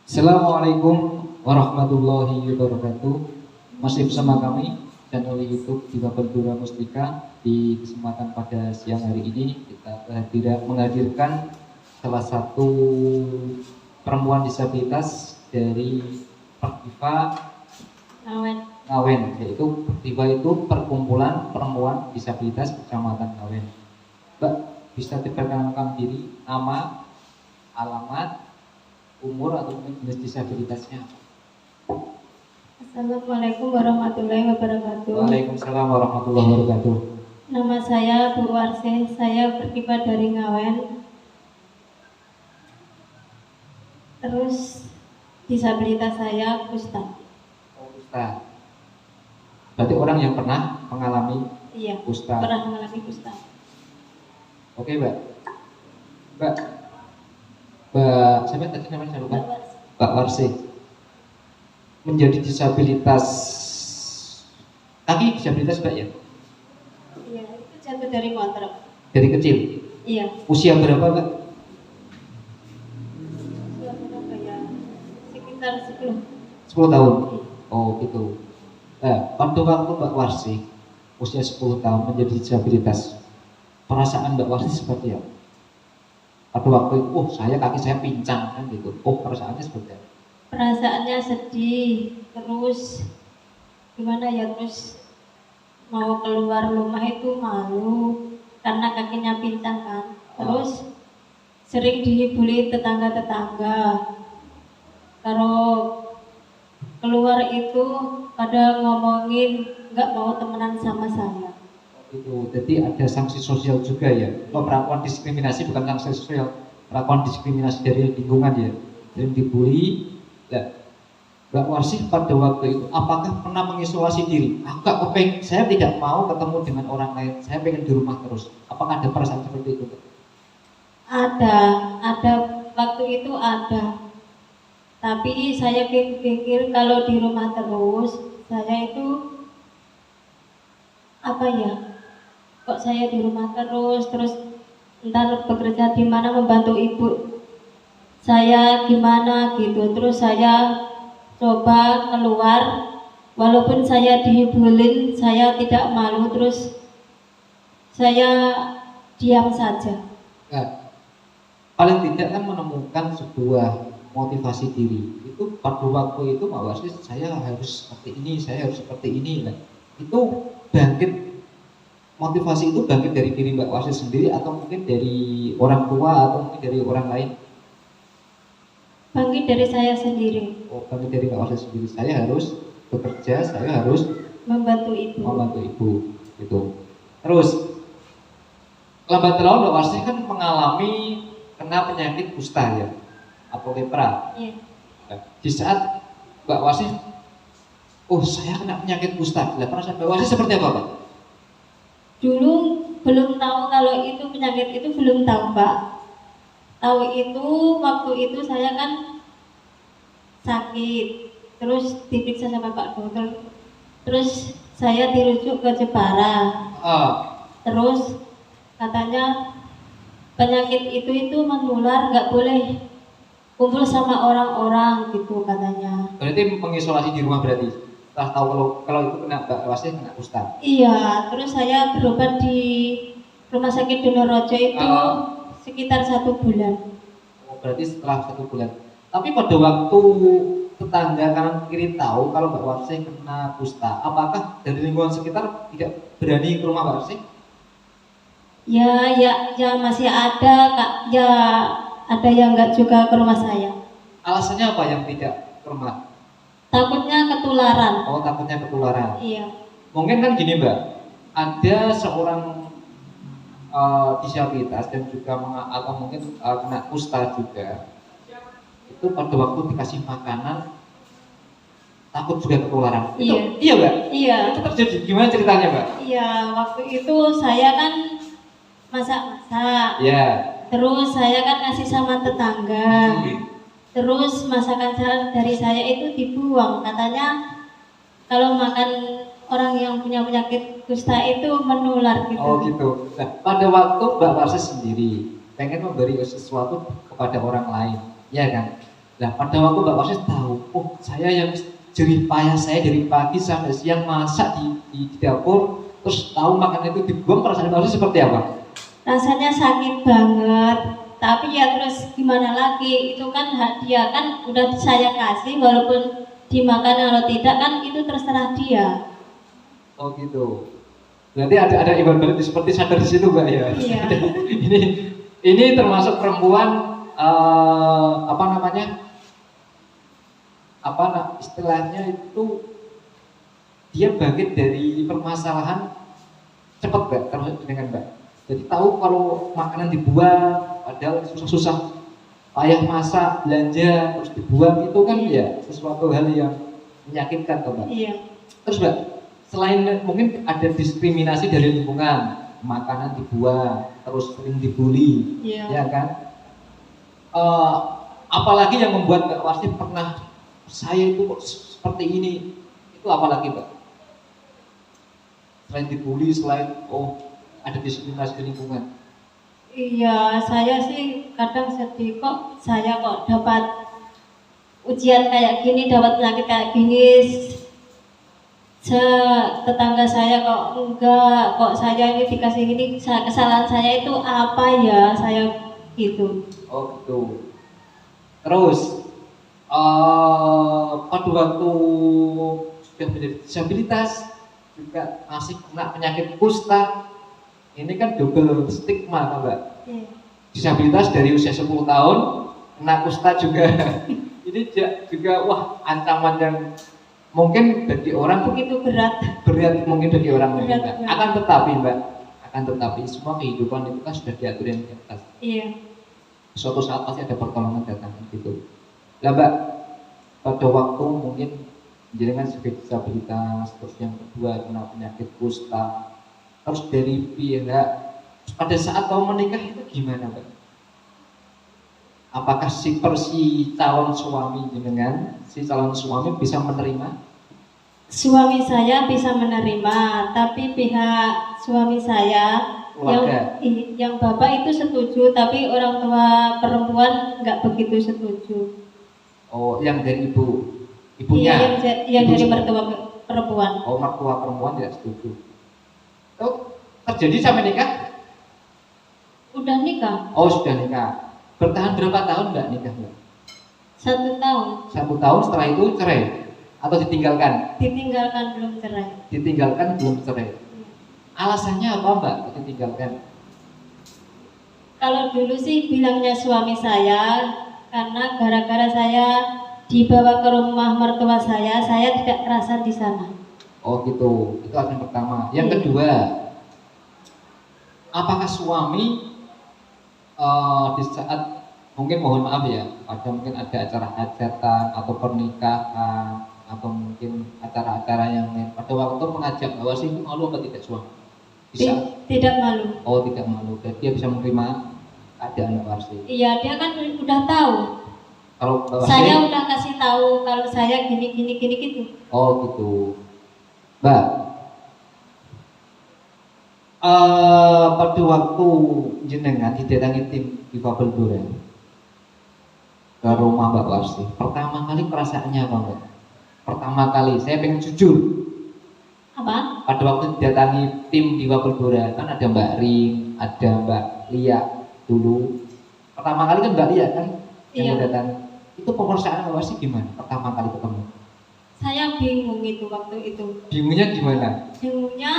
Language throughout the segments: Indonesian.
Assalamualaikum warahmatullahi wabarakatuh. Masih bersama kami channel YouTube Diva Berdura Mustika. Di kesempatan pada siang hari ini kita menghadirkan salah satu perempuan disabilitas dari Pertiva Ngawen, yaitu Pertiva itu Perkumpulan Perempuan Disabilitas Kecamatan Ngawen. Mbak, bisa diperkenalkan diri, nama, alamat, umur atau jenis disabilitasnya? Assalamualaikum warahmatullahi wabarakatuh. Waalaikumsalam warahmatullahi wabarakatuh. Nama saya Bu Warsih, saya Pertiva dari Ngawen. Terus disabilitas saya kusta. Kusta. Berarti orang yang pernah mengalami Iya, kusta. pernah mengalami kusta. Oke, Mbak. Mbak, siapa tadi namanya saya lupa? Mbak Warsih. Menjadi disabilitas kaki, disabilitas Mbak ya? Iya, itu jatuh dari motor. Dari kecil? Iya. Usia berapa Mbak? Usia berapa ya? Sekitar 10. 10 tahun? Oh gitu. Pada waktu Mbak Warsih usia 10 tahun menjadi disabilitas, perasaan Mbak Warsih seperti apa? Pada waktu itu, saya kaki saya pincang kan gitu. Perasaannya seperti apa? Perasaannya sedih, terus gimana ya, terus mau keluar rumah itu malu karena kakinya pincang kan. Terus sering dibully tetangga-tetangga. Kalau keluar itu pada ngomongin nggak mau temenan sama saya. Itu, jadi ada sanksi sosial juga ya. Perlakuan diskriminasi, bukan sanksi sosial, perlakuan diskriminasi dari lingkungan ya. Sering dibully. Nah, Mbak Warsih pada waktu itu apakah pernah mengisolasi diri? Saya tidak mau ketemu dengan orang lain, saya pengen di rumah terus. Apakah ada perasaan seperti itu? Ada waktu itu ada. Tapi saya pikir kalau di rumah terus, saya itu apa ya? Kok saya di rumah terus ntar bekerja di mana membantu ibu saya gimana gitu. Terus saya coba keluar, walaupun saya dibulin, saya tidak malu, terus saya diam saja. Nah, paling tidak kan menemukan sebuah motivasi diri. Itu pada waktu itu Mbak Warsih, saya harus seperti ini, saya harus seperti ini. Nah, itu bangkit, motivasi itu bangkit dari diri Mbak Warsih sendiri atau mungkin dari orang tua atau mungkin dari orang lain? Bangkit dari saya sendiri. Bangkit dari Mbak Warsih sendiri. Saya harus bekerja, saya harus membantu ibu. Itu. Terus lambat laun Mbak Warsih kan mengalami kena penyakit kusta ya, atau lepra. Iya. Nah, di saat Mbak Warsih, saya kena penyakit kusta. Perasaan Mbak Warsih seperti apa, Pak? Dulu belum tahu kalau itu penyakit itu, belum tahu Pak. Tahu itu waktu itu saya kan sakit, terus diperiksa sama Pak dokter, terus saya dirujuk ke Jepara. Terus katanya penyakit itu menular, nggak boleh kumpul sama orang-orang gitu katanya. Berarti mengisolasi di rumah berarti? Setelah tahu kalau itu kena Mbak Warsih kena kusta? Iya, terus saya berobat di Rumah Sakit Donorejo itu sekitar 1 bulan. Berarti setelah 1 bulan. Tapi pada waktu tetangga kanan kiri tahu kalau Mbak Warsih kena kusta, apakah dari lingkungan sekitar tidak berani ke rumah Mbak Warsih? Ya masih ada Kak. Ya ada yang nggak juga ke rumah saya. Alasannya apa yang tidak ke rumah? Takutnya ketularan. Takutnya ketularan. Iya. Mungkin kan gini Mbak, ada seorang disabilitas dan juga atau mungkin kena kusta juga, itu pada waktu dikasih makanan takut juga ketularan. Iya. Iya Mbak? Iya. Itu terjadi, gimana ceritanya Mbak? Iya, waktu itu saya kan masak-masak. Iya. Terus saya kan ngasih sama tetangga. Terus masakan dari saya itu dibuang. Katanya kalau makan orang yang punya penyakit kusta itu menular gitu. Gitu. Nah, pada waktu Mbak Warsih sendiri pengen memberi sesuatu kepada orang lain, ya kan? Nah pada waktu Mbak Wasis tahu, oh saya yang jerih payah saya dari pagi sampai siang masak di dapur, terus tahu makanan itu dibuang, perasaan Mbak Wasis seperti apa? Rasanya sakit banget, tapi ya terus gimana lagi, itu kan hak dia, kan udah saya kasih, walaupun dimakan atau tidak kan itu terserah dia. Oh gitu. Berarti ada ibarat seperti sadar di situ Mbak ya. Iya. ini ini termasuk perempuan apa namanya? Istilahnya itu dia bangkit dari permasalahan cepat Mbak, termasuk dengan Mbak. Jadi tahu kalau makanan dibuang, padahal susah-susah payah masak, belanja, terus dibuang itu kan ya sesuatu hal yang menyakitkan Mbak. Iya. Terus Mbak, selain mungkin ada diskriminasi dari lingkungan, makanan dibuang, terus sering dibully, ya kan? Apalagi yang membuat Mbak Wasis pernah saya itu kok seperti ini, itu apalagi Mbak? Selain dibully, selain ada diskriminasi di lingkungan. Iya, saya sih kadang sedih kok saya kok dapat ujian kayak gini, dapat penyakit kayak gini. Tetangga saya kok enggak, kok saya ini dikasih gini, kesalahan saya itu apa ya, saya gitu. Oh gitu. Terus pada waktu sudah menjadi disabilitas juga masih kena penyakit kusta, ini kan double stigma Mbak. Disabilitas dari usia 10 tahun kena kusta juga. Ini juga wah ancaman yang mungkin bagi orang begitu berat mungkin bagi orang lain berat. akan tetapi semua kehidupan itu kan sudah diatur yang di atas. Iya. Suatu saat pasti ada pertolongan datang gitu. Lah Mbak, pada waktu mungkin jenengan sebagai disabilitas, terus yang kedua kena penyakit kusta, terus dari pihak pada saat mau menikah itu gimana Mbak? Apakah si calon suami jenengan, si calon suami bisa menerima? Suami saya bisa menerima, tapi pihak suami saya yang bapak itu setuju, tapi orang tua perempuan nggak begitu setuju. Oh, yang dari ibunya? Iya, yang dari mertua perempuan. Oh, mertua perempuan tidak setuju. Oh, terjadi sampai nikah? Udah nikah. Oh, sudah nikah. Bertahan berapa tahun Mbak nikah Mbak? 1 tahun. 1 tahun, setelah itu cerai atau ditinggalkan? Ditinggalkan, belum cerai. Ditinggalkan belum cerai. Alasannya apa Mbak ditinggalkan? Kalau dulu sih bilangnya suami saya, karena gara-gara saya dibawa ke rumah mertua saya tidak terasa di sana. Oh gitu, itu alasan pertama. Yang kedua, apakah suami di saat mungkin mohon maaf ya, mungkin ada acara hajatan atau pernikahan atau mungkin acara-acara yang lain, pada waktu mengajak Mbak Wasis itu malu apa tidak suami? Bisa? Tidak malu. Oh tidak malu, jadi dia bisa menerima keadaan Mbak Wasis. Iya, dia kan udah tahu. Kalau Mbak Wasis, saya udah kasih tahu kalau saya gini gitu. Oh gitu, Mbak. Pada waktu jenengan didatangi tim difabel Duren ke rumah Mbak Wasis, pertama kali perasaannya apa Mbak? Pertama kali, saya pengen jujur. Apa? Pada waktu didatangi tim difabel Duren, kan ada Mbak Rin, ada Mbak Lia dulu. Pertama kali kan Mbak Lia kan yang mendatangi. Itu perasaan Mbak Wasis gimana? Pertama kali ketemu? Saya bingung itu waktu itu. Bingungnya gimana? Bingungnya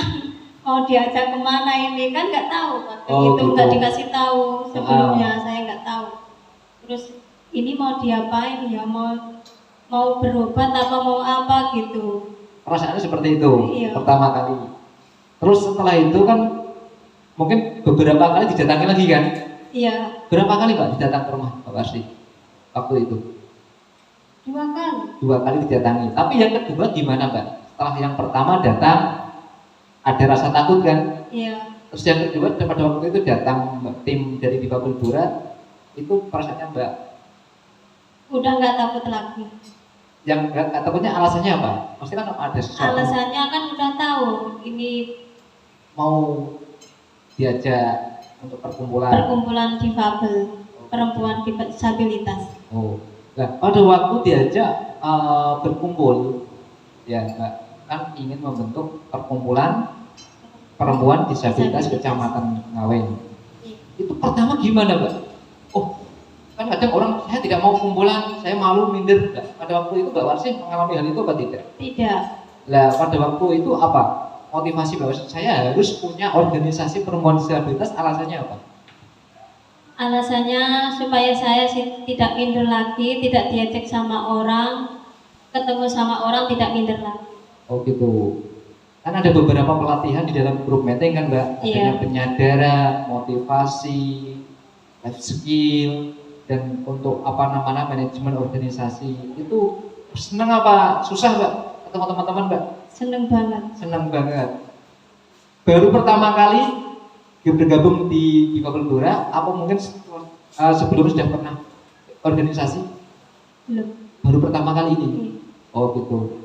mau diajak kemana ini, kan nggak tahu waktu itu gitu. nggak dikasih tahu sebelumnya. Saya nggak tahu. Terus ini mau diapain ya, mau berobat apa mau apa gitu. Perasaannya seperti itu. Iya. Pertama kali. Terus setelah itu kan mungkin beberapa kali didatangi lagi kan? Iya. Berapa kali Mbak didatang ke rumah Mbak Wasis waktu itu? 2 kali. 2 kali didatangi. Tapi yang kedua gimana Mbak? Setelah yang pertama datang, ada rasa takut kan? Iya. Terus yang kedua pada waktu itu datang tim dari difabel Duren, itu perasaannya Mbak? Udah nggak takut lagi. Yang nggak takutnya alasannya apa? Pasti kan ada sesuatu. Alasannya kan udah tahu ini mau diajak untuk perkumpulan difabel, perempuan disabilitas. Oh, Nah, pada waktu diajak berkumpul, ya Mbak, kan ingin membentuk perkumpulan perempuan disabilitas Kecamatan Ngawen. Itu pertama gimana Mbak? Oh, kan kadang orang saya tidak mau kumpulan, saya malu minder. Nah, pada waktu itu Mbak Warsih mengalami hal itu apa tidak? Tidak. Lah pada waktu itu apa? Motivasi bahwa saya harus punya organisasi perempuan disabilitas, alasannya apa? Alasannya supaya saya tidak minder lagi, tidak diajak sama orang, ketemu sama orang tidak minder lagi. Oh gitu. Kan ada beberapa pelatihan di dalam grup meeting kan Mbak, adanya Iya. penyadaran, motivasi, life skill, dan untuk apa namanya manajemen organisasi. Itu seneng apa susah Mbak ketemu teman-teman Mbak? Seneng banget. Seneng banget. Baru pertama kali bergabung di Difabel Blora, apa mungkin sebelumnya sudah pernah organisasi? Belum. Baru pertama kali ini? Iya. Oh gitu.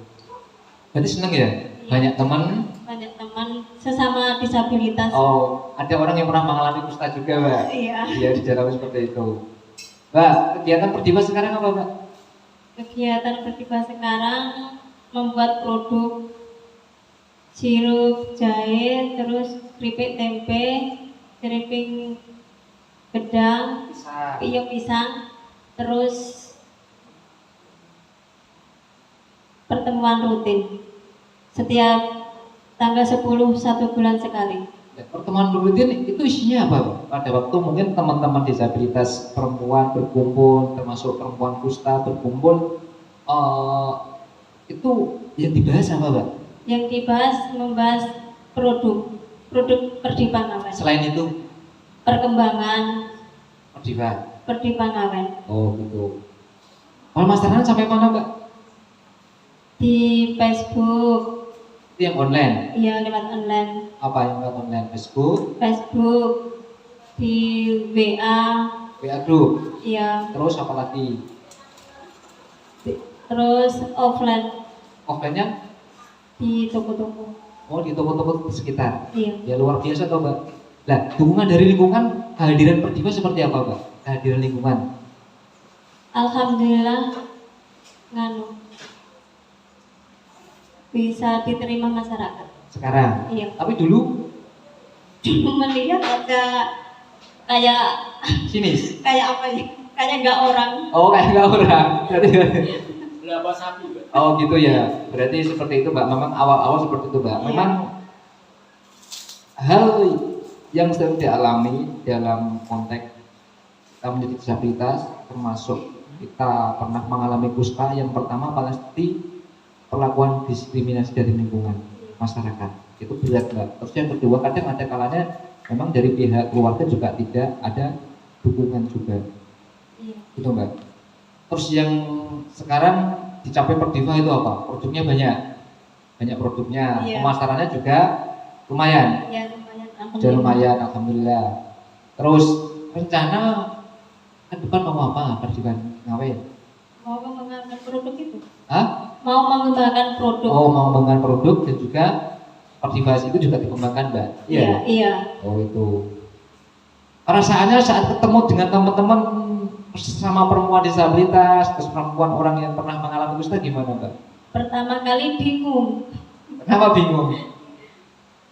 Berarti seneng ya? Banyak teman. Banyak teman sesama disabilitas. Oh, ada orang yang pernah mengalami kusta juga, Mbak? Iya. Iya, di dalam seperti itu. Mbak, kegiatan Perdiva sekarang apa, Mbak? Kegiatan Perdiva sekarang membuat produk sirup jahe, terus keripik tempe, keripik gedang, Bisa. piyuk pisang, terus pertemuan rutin setiap tanggal 10 1 bulan sekali. Ya, pertemuan rutin itu isinya apa, Mbak? Pada waktu mungkin teman-teman disabilitas perempuan berkumpul, termasuk perempuan kusta berkumpul, itu yang dibahas apa, Mbak? Yang membahas produk Perdiva Ngawen. Selain itu, Perkembangan Perdiva. Perdiva Ngawen. Oh gitu. Pemasaran sampai mana, Mbak? Di Facebook, Itu yang online. iya lewat online. Apa yang lewat online? Facebook, Di WA, WA group. iya. Terus apa lagi? Terus offline Offline-nya? di toko-toko. Oh, di toko-toko di sekitar. Iya. Ya luar biasa toh, Mbak. Nah, dukungan dari lingkungan, kehadiran Perdiva seperti apa, Mbak? Kehadiran lingkungan. Alhamdulillah bisa diterima masyarakat. Sekarang. Iya. Tapi dulu Melihat ada kayak sinis. kayak apa ya? Kayak nggak orang. Oh, kayak nggak orang. Berapa sapi, Mbak? Oh, gitu ya. Berarti seperti itu, Mbak. Memang awal-awal seperti itu, Mbak. Iya. Memang hal yang sering dialami dalam konteks kita menjadi disabilitas, termasuk kita pernah mengalami kusta, yang pertama pasti perlakuan diskriminasi dari lingkungan masyarakat. Itu berat, Mbak. Terus yang kedua, kadang ada kalanya memang dari pihak keluarga juga tidak ada dukungan juga. Iya. Itu, Mbak. Terus yang sekarang dicapai Perdiva itu apa? Produknya banyak produknya. Iya. Pemasarannya juga lumayan. Ya lumayan. Sudah lumayan, alhamdulillah. Terus rencana ke depan mau apa Perdiva Ngawen? Mau mengembangkan produk itu. Hah? Mau mengembangkan produk. Oh, mau mengembangkan produk dan juga Perdiva itu juga dikembangkan, Mbak. Iya. Iya. Oh, itu. Perasaannya saat ketemu dengan teman-teman sama perempuan disabilitas, terus perempuan orang yang pernah mengalami kusta gimana, Mbak? Pertama kali bingung. Kenapa bingung?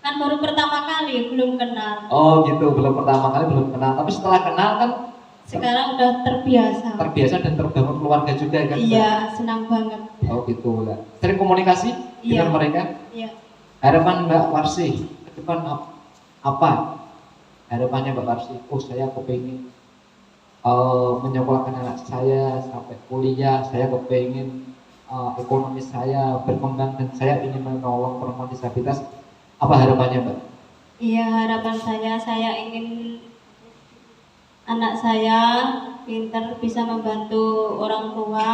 Kan baru pertama kali, belum kenal. Oh gitu, belum pertama kali belum kenal. Tapi setelah kenal kan Sekarang udah terbiasa. terbiasa dan terbangun keluarga juga kan? Mbak? Iya, senang banget. Oh gitu lah. Sering komunikasi Iya. dengan mereka. Iya. Harapan Mbak Warsih ke depan apa? Harapannya Mbak Warsih? Oh, saya kepingin menyekolahkan anak saya sampai kuliah. Saya kepingin ekonomi saya berkembang dan saya ingin menolong perempuan disabilitas. Apa harapannya, Mbak? Iya, harapan saya ingin anak saya pintar, bisa membantu orang tua.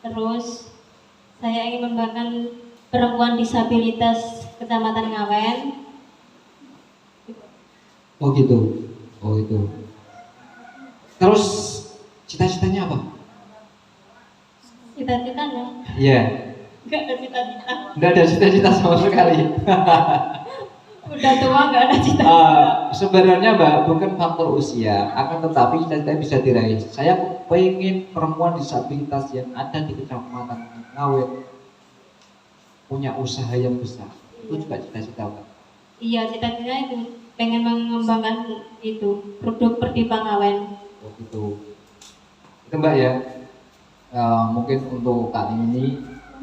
Terus saya ingin mengembangkan perempuan disabilitas Kecamatan Ngawen. Oh gitu. Oh itu. Terus cita-citanya apa? Cita-citanya Iya. enggak ada cita-cita. Nggak ada cita-cita sama sekali. Udah tua nggak ada cita. Sebenarnya Mbak bukan faktor usia, akan tetapi cita-cita bisa diraih. Saya pengen perempuan disabilitas yang ada di Kecamatan Ngawen punya usaha yang besar. Itu juga cita-cita Mbak. Iya, cita-citanya itu pengen mengembangkan itu produk Pertipa Ngawen. Oh gitu. Itu Mbak ya. Mungkin untuk kali ini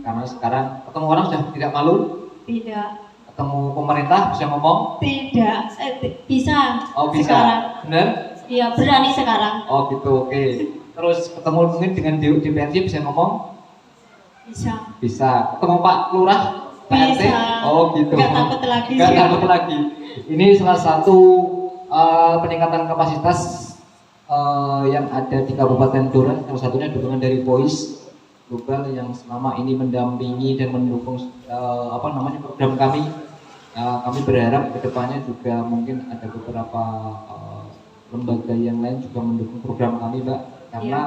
karena sekarang ketemu orang sudah tidak malu. Tidak. Ketemu pemerintah bisa ngomong. Tidak. Bisa. Oh bisa. Sekarang. Benar? Iya, berani sekarang. Oh gitu. Oke. Terus ketemu mungkin dengan DPRD bisa ngomong. Bisa. Bisa. Ketemu Pak Lurah. Pak RT. Bisa. Oh gitu. Gak takut lagi. Gak takut lagi. Ini salah satu peningkatan kapasitas yang ada di Kabupaten Blora. Salah satunya dukungan dari Voice Global yang selama ini mendampingi dan mendukung program kami. Kami berharap kedepannya juga mungkin ada beberapa lembaga yang lain juga mendukung program kami, Mbak. Karena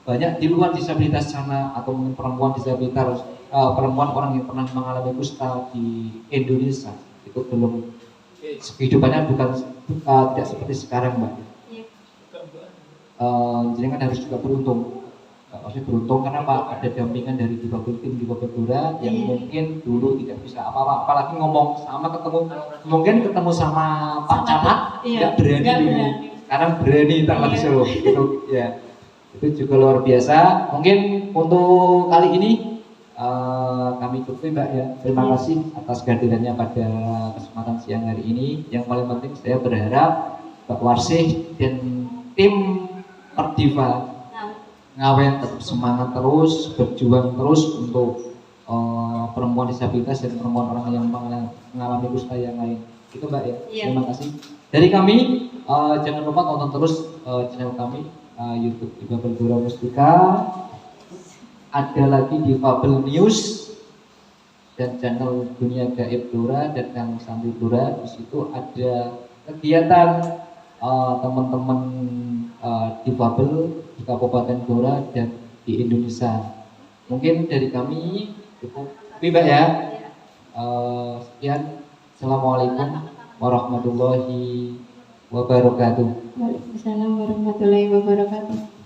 banyak di luar disabilitas sana atau mungkin perempuan disabilitas, perempuan orang yang pernah mengalami kusta di Indonesia itu belum kehidupannya bukan tidak seperti sekarang, Mbak. Jadi kan harus juga beruntung. Maksudnya beruntung karena Pak ada dampingan dari tim Difabel Blora yang mungkin dulu tidak bisa apa-apa, apalagi ngomong sama ketemu sama Pak Camat tidak berani dulu. Sekarang berani tanpa disuruh. Itu ya. Itu juga luar biasa. Mungkin untuk kali ini kami cukup Mbak ya. Terima kasih atas kehadirannya pada kesempatan siang hari ini. Yang paling penting saya berharap Pak Warsih dan tim Perdiva Ngawen tetap semangat terus, berjuang terus untuk perempuan disabilitas dan perempuan orang yang mengalami kusta yang lain. Itu Mbak ya. Terima kasih. Dari kami jangan lupa tonton terus channel kami YouTube Difabel Blora Mustika. Ada lagi Difabel News dan channel Dunia Gaib Blora dan Kang Santi Blora. Di situ ada kegiatan teman-teman difabel di Kabupaten Blora dan di Indonesia. Mungkin dari kami cukup, Mbak ya. Sekian. Assalamualaikum warahmatullahi wabarakatuh. Waalaikumsalam warahmatullahi wabarakatuh.